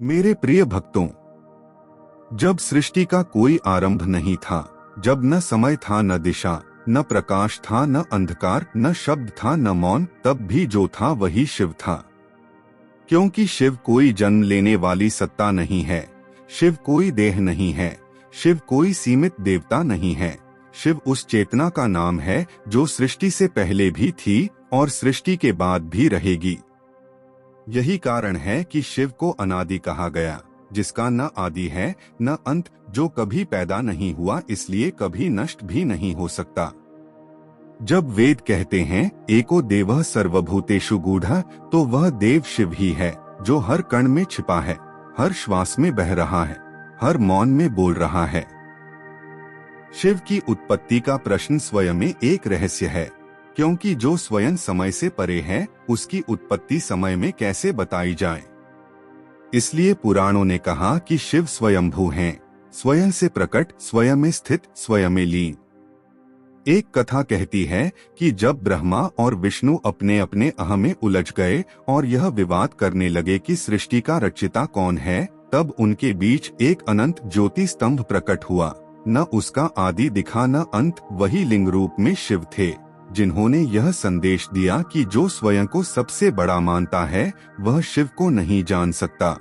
मेरे प्रिय भक्तों, जब सृष्टि का कोई आरंभ नहीं था, जब न समय था न दिशा, न प्रकाश था न अंधकार, न शब्द था न मौन, तब भी जो था वही शिव था। क्योंकि शिव कोई जन्म लेने वाली सत्ता नहीं है, शिव कोई देह नहीं है, शिव कोई सीमित देवता नहीं है। शिव उस चेतना का नाम है जो सृष्टि से पहले भी थी और सृष्टि के बाद भी रहेगी। यही कारण है कि शिव को अनादि कहा गया, जिसका न आदि है न अंत, जो कभी पैदा नहीं हुआ इसलिए कभी नष्ट भी नहीं हो सकता। जब वेद कहते हैं एको देवः सर्वभूतेषु गूढ़ः, तो वह देव शिव ही है जो हर कण में छिपा है, हर श्वास में बह रहा है, हर मौन में बोल रहा है। शिव की उत्पत्ति का प्रश्न स्वयं में एक रहस्य है, क्योंकि जो स्वयं समय से परे है उसकी उत्पत्ति समय में कैसे बताई जाए। इसलिए पुराणों ने कहा कि शिव स्वयंभू हैं, स्वयं से प्रकट, स्वयं में स्थित, स्वयं में लीन। एक कथा कहती है कि जब ब्रह्मा और विष्णु अपने अपने अहं में उलझ गए और यह विवाद करने लगे कि सृष्टि का रचयिता कौन है, तब उनके बीच एक अनंत ज्योति स्तंभ प्रकट हुआ। न उसका आदि दिखा न अंत, वही लिंग रूप में शिव थे, जिन्होंने यह संदेश दिया कि जो स्वयं को सबसे बड़ा मानता है वह शिव को नहीं जान सकता,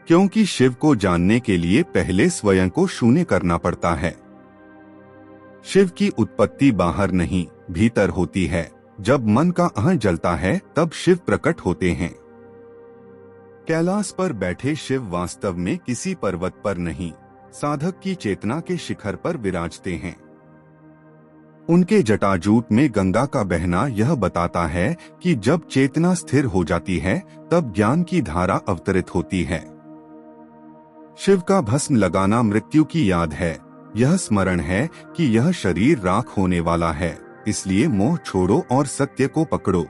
क्योंकि शिव को जानने के लिए पहले स्वयं को शून्य करना पड़ता है। शिव की उत्पत्ति बाहर नहीं, भीतर होती है। जब मन का अहं जलता है तब शिव प्रकट होते हैं। कैलाश पर बैठे शिव वास्तव में किसी पर्वत पर नहीं, साधक की चेतना के शिखर पर विराजते हैं। उनके जटाजूट में गंगा का बहना यह बताता है कि जब चेतना स्थिर हो जाती है तब ज्ञान की धारा अवतरित होती है। शिव का भस्म लगाना मृत्यु की याद है, यह स्मरण है कि यह शरीर राख होने वाला है, इसलिए मोह छोड़ो और सत्य को पकड़ो।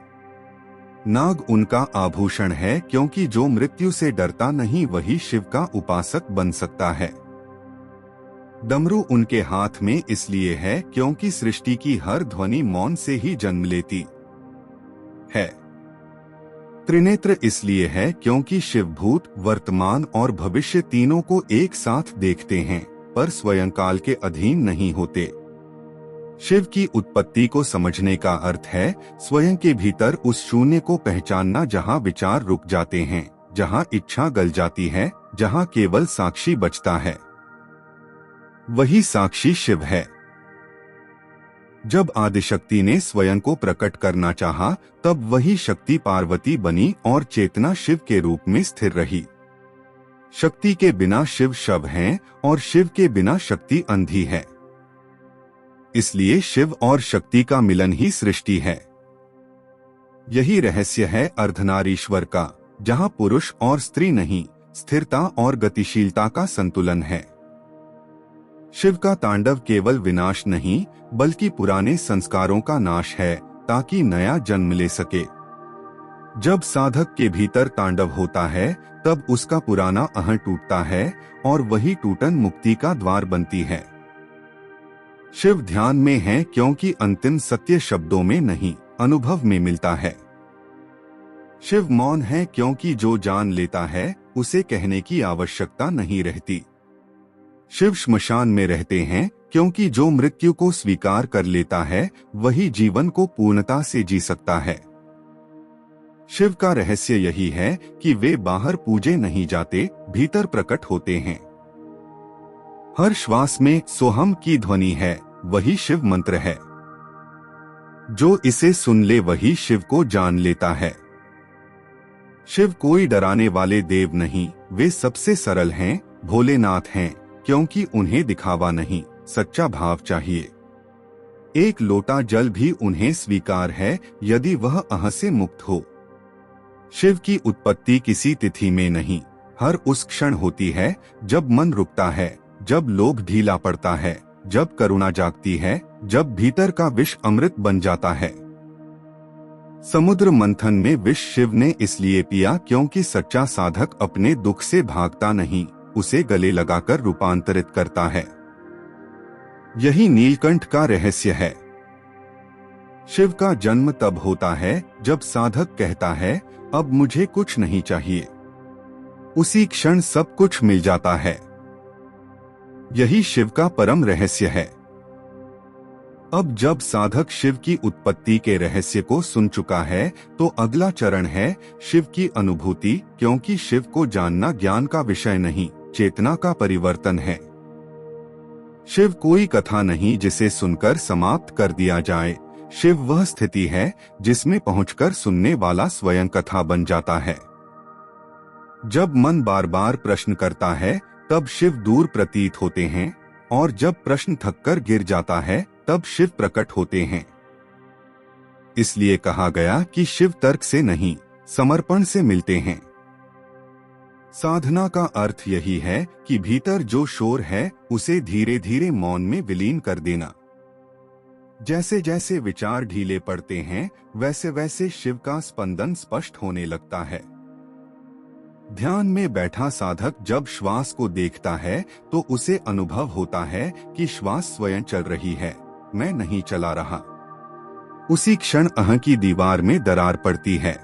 नाग उनका आभूषण है, क्योंकि जो मृत्यु से डरता नहीं वही शिव का उपासक बन सकता है। डमरू उनके हाथ में इसलिए है क्योंकि सृष्टि की हर ध्वनि मौन से ही जन्म लेती है। त्रिनेत्र इसलिए है क्योंकि शिव भूत, वर्तमान और भविष्य तीनों को एक साथ देखते हैं, पर स्वयं काल के अधीन नहीं होते। शिव की उत्पत्ति को समझने का अर्थ है स्वयं के भीतर उस शून्य को पहचानना जहाँ विचार रुक जाते हैं, जहाँ इच्छा गल जाती है, जहाँ केवल साक्षी बचता है। वही साक्षी शिव है। जब आदिशक्ति ने स्वयं को प्रकट करना चाहा, तब वही शक्ति पार्वती बनी और चेतना शिव के रूप में स्थिर रही। शक्ति के बिना शिव शव हैं और शिव के बिना शक्ति अंधी है। इसलिए शिव और शक्ति का मिलन ही सृष्टि है। यही रहस्य है अर्धनारीश्वर का, जहां पुरुष और स्त्री नहीं, स्थिरता और गतिशीलता का संतुलन है। शिव का तांडव केवल विनाश नहीं बल्कि पुराने संस्कारों का नाश है, ताकि नया जन्म ले सके। जब साधक के भीतर तांडव होता है तब उसका पुराना अहं टूटता है और वही टूटन मुक्ति का द्वार बनती है। शिव ध्यान में है क्योंकि अंतिम सत्य शब्दों में नहीं, अनुभव में मिलता है। शिव मौन है क्योंकि जो जान लेता है उसे कहने की आवश्यकता नहीं रहती। शिव श्मशान में रहते हैं क्योंकि जो मृत्यु को स्वीकार कर लेता है वही जीवन को पूर्णता से जी सकता है। शिव का रहस्य यही है कि वे बाहर पूजे नहीं जाते, भीतर प्रकट होते हैं। हर श्वास में सोहम की ध्वनि है, वही शिव मंत्र है। जो इसे सुन ले वही शिव को जान लेता है। शिव कोई डराने वाले देव नहीं, वे सबसे सरल हैं, भोलेनाथ हैं, क्योंकि उन्हें दिखावा नहीं, सच्चा भाव चाहिए। एक लोटा जल भी उन्हें स्वीकार है यदि वह अहं से मुक्त हो। शिव की उत्पत्ति किसी तिथि में नहीं, हर उस क्षण होती है जब मन रुकता है, जब लोभ ढीला पड़ता है, जब करुणा जागती है, जब भीतर का विष अमृत बन जाता है। समुद्र मंथन में विष शिव ने इसलिए पिया क्योंकि सच्चा साधक अपने दुख से भागता नहीं, उसे गले लगाकर रूपांतरित करता है। यही नीलकंठ का रहस्य है। शिव का जन्म तब होता है जब साधक कहता है अब मुझे कुछ नहीं चाहिए। उसी क्षण सब कुछ मिल जाता है। यही शिव का परम रहस्य है। अब जब साधक शिव की उत्पत्ति के रहस्य को सुन चुका है तो अगला चरण है शिव की अनुभूति, क्योंकि शिव को जानना ज्ञान का विषय नहीं, चेतना का परिवर्तन है। शिव कोई कथा नहीं जिसे सुनकर समाप्त कर दिया जाए। शिव वह स्थिति है जिसमें पहुंचकर सुनने वाला स्वयं कथा बन जाता है। जब मन बार बार प्रश्न करता है तब शिव दूर प्रतीत होते हैं, और जब प्रश्न थककर गिर जाता है तब शिव प्रकट होते हैं। इसलिए कहा गया कि शिव तर्क से नहीं, समर्पण से मिलते हैं। साधना का अर्थ यही है कि भीतर जो शोर है उसे धीरे धीरे मौन में विलीन कर देना। जैसे जैसे विचार ढीले पड़ते हैं वैसे वैसे शिव का स्पंदन स्पष्ट होने लगता है। ध्यान में बैठा साधक जब श्वास को देखता है तो उसे अनुभव होता है कि श्वास स्वयं चल रही है, मैं नहीं चला रहा। उसी क्षण अहं की दीवार में दरार पड़ती है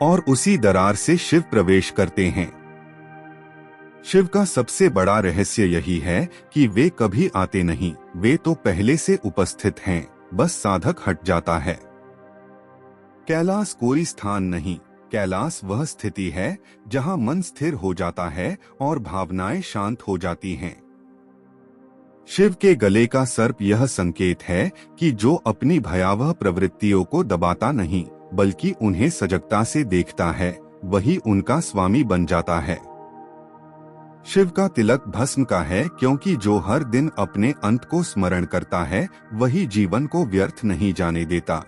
और उसी दरार से शिव प्रवेश करते हैं। शिव का सबसे बड़ा रहस्य यही है कि वे कभी आते नहीं, वे तो पहले से उपस्थित हैं, बस साधक हट जाता है। कैलाश कोई स्थान नहीं, कैलाश वह स्थिति है जहां मन स्थिर हो जाता है और भावनाएं शांत हो जाती हैं। शिव के गले का सर्प यह संकेत है कि जो अपनी भयावह प्रवृत्तियों को दबाता नहीं बल्कि उन्हें सजगता से देखता है, वही उनका स्वामी बन जाता है। शिव का तिलक भस्म का है, क्योंकि जो हर दिन अपने अंत को स्मरण करता है वही जीवन को व्यर्थ नहीं जाने देता।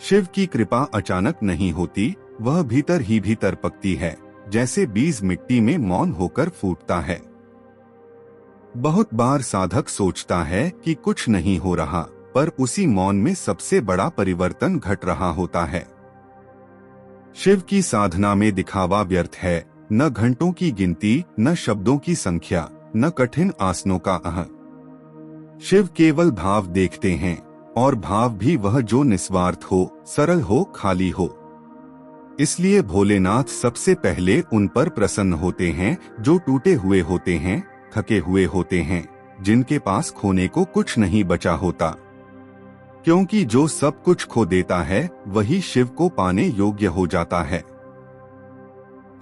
शिव की कृपा अचानक नहीं होती, वह भीतर ही भीतर पकती है, जैसे बीज मिट्टी में मौन होकर फूटता है। बहुत बार साधक सोचता है कि कुछ नहीं हो रहा, पर उसी मौन में सबसे बड़ा परिवर्तन घट रहा होता है। शिव की साधना में दिखावा व्यर्थ है, न घंटों की गिनती, न शब्दों की संख्या, न कठिन आसनों का अहं। शिव केवल भाव देखते हैं, और भाव भी वह जो निस्वार्थ हो, सरल हो, खाली हो। इसलिए भोलेनाथ सबसे पहले उन पर प्रसन्न होते हैं जो टूटे हुए होते हैं, थके हुए होते हैं, जिनके पास खोने को कुछ नहीं बचा होता। क्योंकि जो सब कुछ खो देता है वही शिव को पाने योग्य हो जाता है।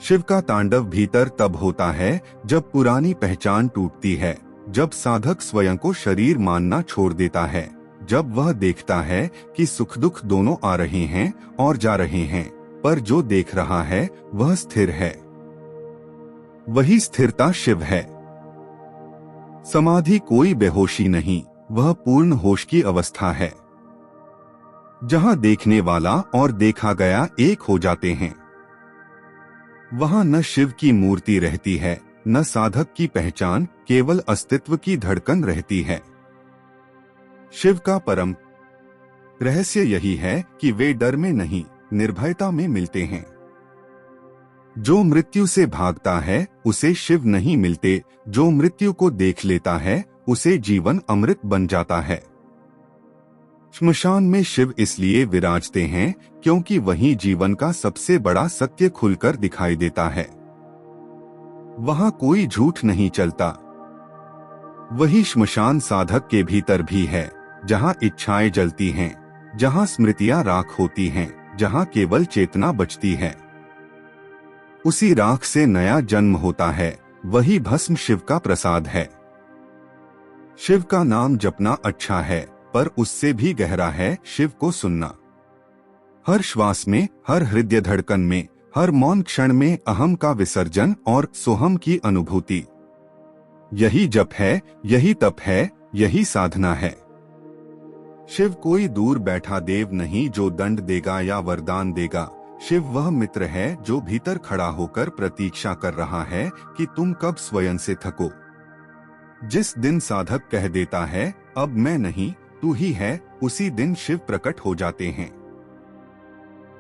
शिव का तांडव भीतर तब होता है जब पुरानी पहचान टूटती है, जब साधक स्वयं को शरीर मानना छोड़ देता है, जब वह देखता है कि सुख दुख दोनों आ रहे हैं और जा रहे हैं, पर जो देख रहा है वह स्थिर है। वही स्थिरता शिव है। समाधि कोई बेहोशी नहीं, वह पूर्ण होश की अवस्था है, जहां देखने वाला और देखा गया एक हो जाते हैं। वहां न शिव की मूर्ति रहती है, न साधक की पहचान, केवल अस्तित्व की धड़कन रहती है। शिव का परम रहस्य यही है कि वे डर में नहीं, निर्भयता में मिलते हैं। जो मृत्यु से भागता है उसे शिव नहीं मिलते, जो मृत्यु को देख लेता है उसे जीवन अमृत बन जाता है। श्मशान में शिव इसलिए विराजते हैं क्योंकि वहीं जीवन का सबसे बड़ा सत्य खुलकर दिखाई देता है। वहां कोई झूठ नहीं चलता। वही श्मशान साधक के भीतर भी है, जहां इच्छाएं जलती हैं, जहां स्मृतियां राख होती हैं, जहां केवल चेतना बचती है। उसी राख से नया जन्म होता है, वही भस्म शिव का प्रसाद है। शिव का नाम जपना अच्छा है, पर उससे भी गहरा है शिव को सुनना। हर श्वास में, हर हृदय धड़कन में, हर मौन क्षण में अहम का विसर्जन और सोहम की अनुभूति। यही जप है, यही तप है, यही साधना है। शिव कोई दूर बैठा देव नहीं जो दंड देगा या वरदान देगा। शिव वह मित्र है जो भीतर खड़ा होकर प्रतीक्षा कर रहा है कि तुम कब स्वयं से थको। जिस दिन साधक कह देता है अब मैं नहीं, तू ही है, उसी दिन शिव प्रकट हो जाते हैं।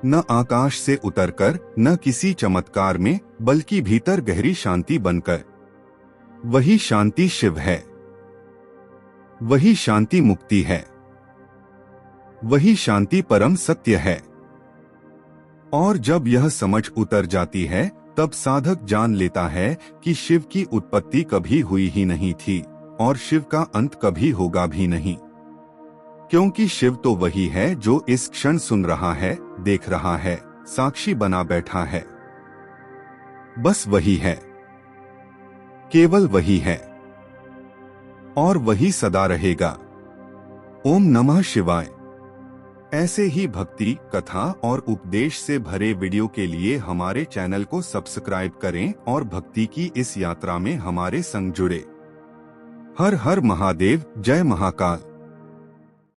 न आकाश से उतरकर, न किसी चमत्कार में, बल्कि भीतर गहरी शांति बनकर। वही शांति शिव है, वही शांति मुक्ति है, वही शांति परम सत्य है। और जब यह समझ उतर जाती है तब साधक जान लेता है कि शिव की उत्पत्ति कभी हुई ही नहीं थी और शिव का अंत कभी होगा भी नहीं, क्योंकि शिव तो वही है जो इस क्षण सुन रहा है, देख रहा है, साक्षी बना बैठा है। बस वही है, केवल वही है और वही सदा रहेगा। ओम नमः शिवाय। ऐसे ही भक्ति, कथा और उपदेश से भरे वीडियो के लिए हमारे चैनल को सब्सक्राइब करें और भक्ति की इस यात्रा में हमारे संग जुड़े। हर हर महादेव, जय महाकाल।